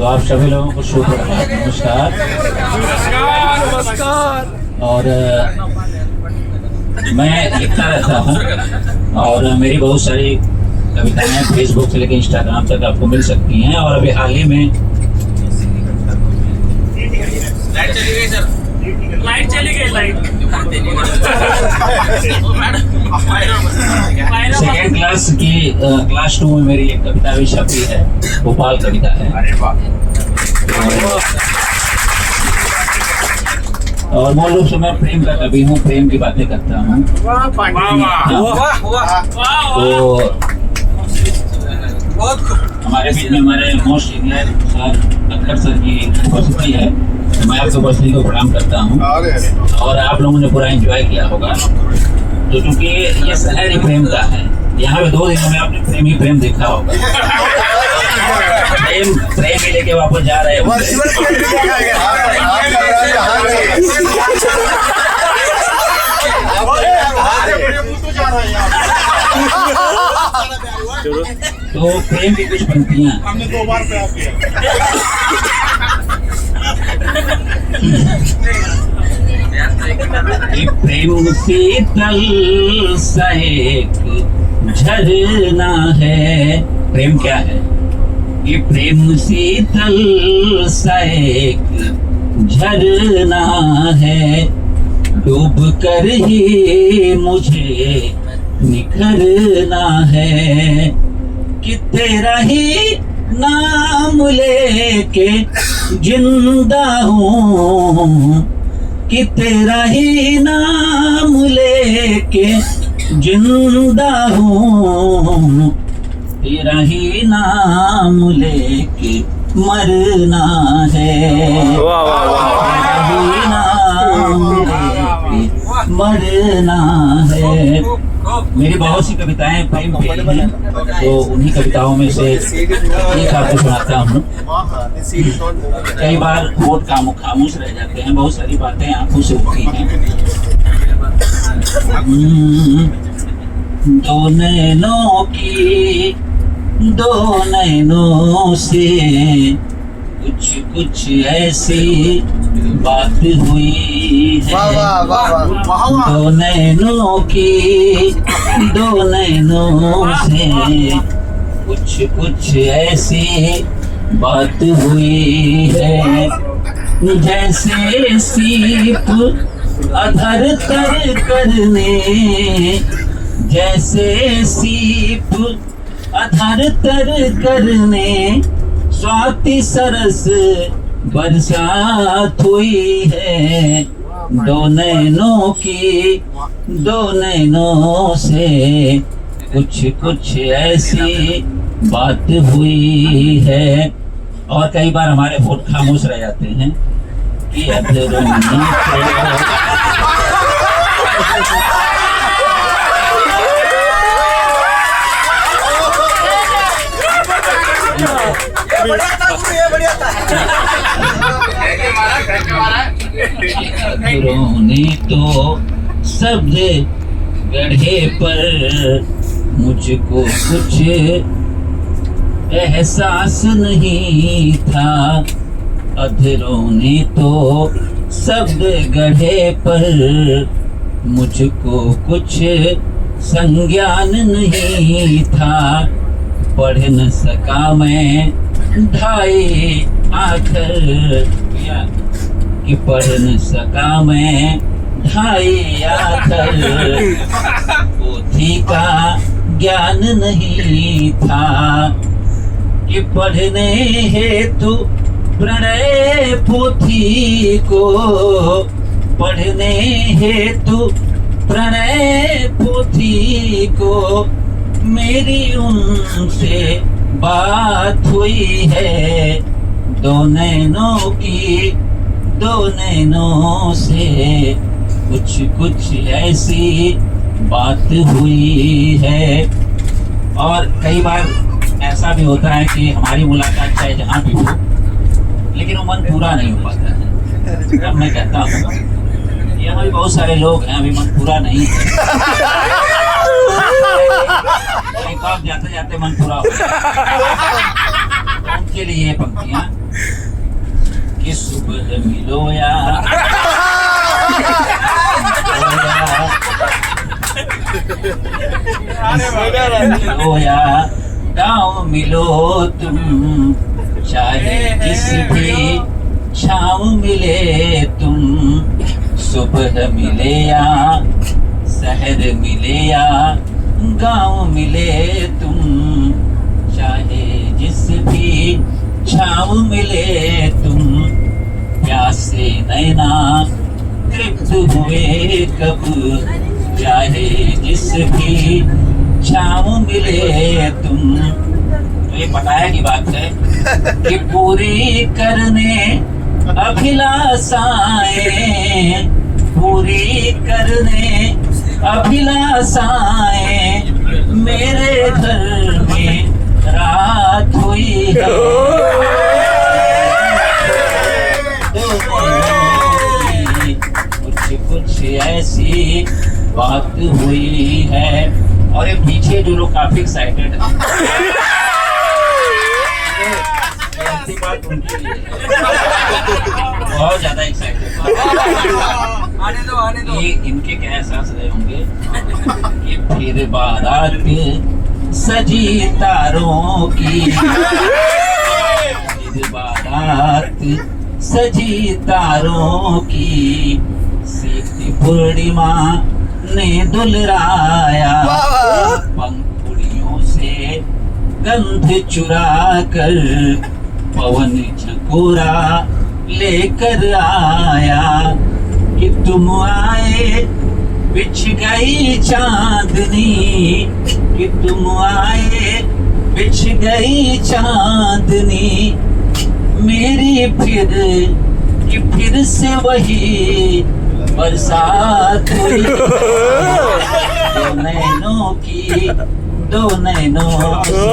आप सभी लोगों को शुभ नमस्कार। और मैं लिखता रहता हूँ और मेरी बहुत सारी कविताएं फेसबुक से लेकर इंस्टाग्राम तक आपको मिल सकती हैं। और अभी हाल ही में लाइट चली गई सेकेंड क्लास की क्लास 2 में मेरी एक कविता भी छपी है, भोपाल कविता है। और मूल रूप से मैं प्रेम का कवि हूँ, प्रेम की बातें करता हूँ। तो हमारे बीच में हमारे मोस्ट सीनियर सर अखर सर की उपस्थिति है, तो मैं आपकी उपस्थिति को प्रणाम करता हूँ। और आप लोगों ने पूरा एंजॉय किया होगा। तो क्योंकि ये शहर ही प्रेम का है, यहाँ पे 2 दिनों में आपने प्रेम ही प्रेम देखा होगा। प्रेम ही लेके वापस जा रहे हो। तो प्रेम की कुछ पंक्तियां हमने 2 बार प्रयास किया। प्रेम शीतल सा एक झरना है। प्रेम क्या है? ये प्रेम शीतल सा एक झरना है, डूब कर ही मुझे निखरना है कि तेरा ही नाम लेके जिंदा हूँ, कि तेरा ही नाम लेके जिंदा हूँ, तेरा ही नाम लेके मरना है। तेरा ही नाम लेके मरना है। मेरी बहुत सी कविताएं प्रेम पे हैं, तो उन्हीं कविताओं में से एक आपको सुनाता हूँ। कई बार होठ खामोश रह जाते हैं, बहुत सारी बातें आंखों से उठती हैं। दो नैनों की, दो नैनों से कुछ कुछ ऐसी बात हुई है। दो नैनों की, दो नैनों से कुछ कुछ ऐसी बात हुई है, जैसे सीप अधर तर करने, जैसे सीप अधर तर करने स्वाति सरस बरसात हुई है। दो नैनों की, दो नैनों से कुछ कुछ ऐसी बात हुई है। और कई बार हमारे होठ खामोश रह जाते हैं कि अधरों ने तो शब्द गढ़े पर मुझको कुछ एहसास नहीं था। अधरों ने तो शब्द गढ़े पर मुझको कुछ संज्ञान नहीं था। पढ़ न सका मैं ढाई आखर, कि पढ़ न सका मैं ढाई आखर, पोथी का ज्ञान नहीं था। कि पढ़ने हेतु प्रणय पोथी को, पढ़ने हेतु प्रणय पोथी को मेरी उनसे बात हुई है। दो नैनों की, दो नैनों से कुछ कुछ ऐसी बात हुई है। और कई बार ऐसा भी होता है कि हमारी मुलाकात चाहे जहाँ भी हो, लेकिन वो मन पूरा नहीं हो पाता है। अब मैं कहता हूँ ये हमारे बहुत सारे लोग हैं, अभी मन पूरा नहीं है। जाते जाते मन पूरा हो, उनके लिए ये पंक्तियाँ कि सुबह मिलो या मिलो या गाँव मिलो तुम, चाहे किस भी छाँव मिले तुम, सुबह मिले या शहर मिले या गाँव मिले तुम, चाहे जिस भी छाँव मिले तुम, प्यासे नैना तृप्त हुए कब, चाहे जिस भी छाँव मिले तुम। तो ये पटाया की बात है कि पूरी करने अभिलाषाएं, पूरी करने अभिलाषाएं, मेरे घर में रात हुई है। कुछ कुछ ऐसी बात हुई है। और ये पीछे जो लोग काफी एक्साइटेड है, बात उनके लिए बहुत ज्यादा एक्साइटेड। ये इनके क्या एहसास रहे होंगे कि फिर बारात सजी तारों की, फिर बारात सजी तारों की, सीखती पूर्णिमा ने दुलराया, पंखुड़ियों से गंध चुरा कर पवन झकोरा लेकर आया, कि तुम आए बिछ गई चांदनी, कि तुम आए बिछ गई चांदनी, मेरी फिर से वही बरसात हुई। दो नैनों की, दो नैनों की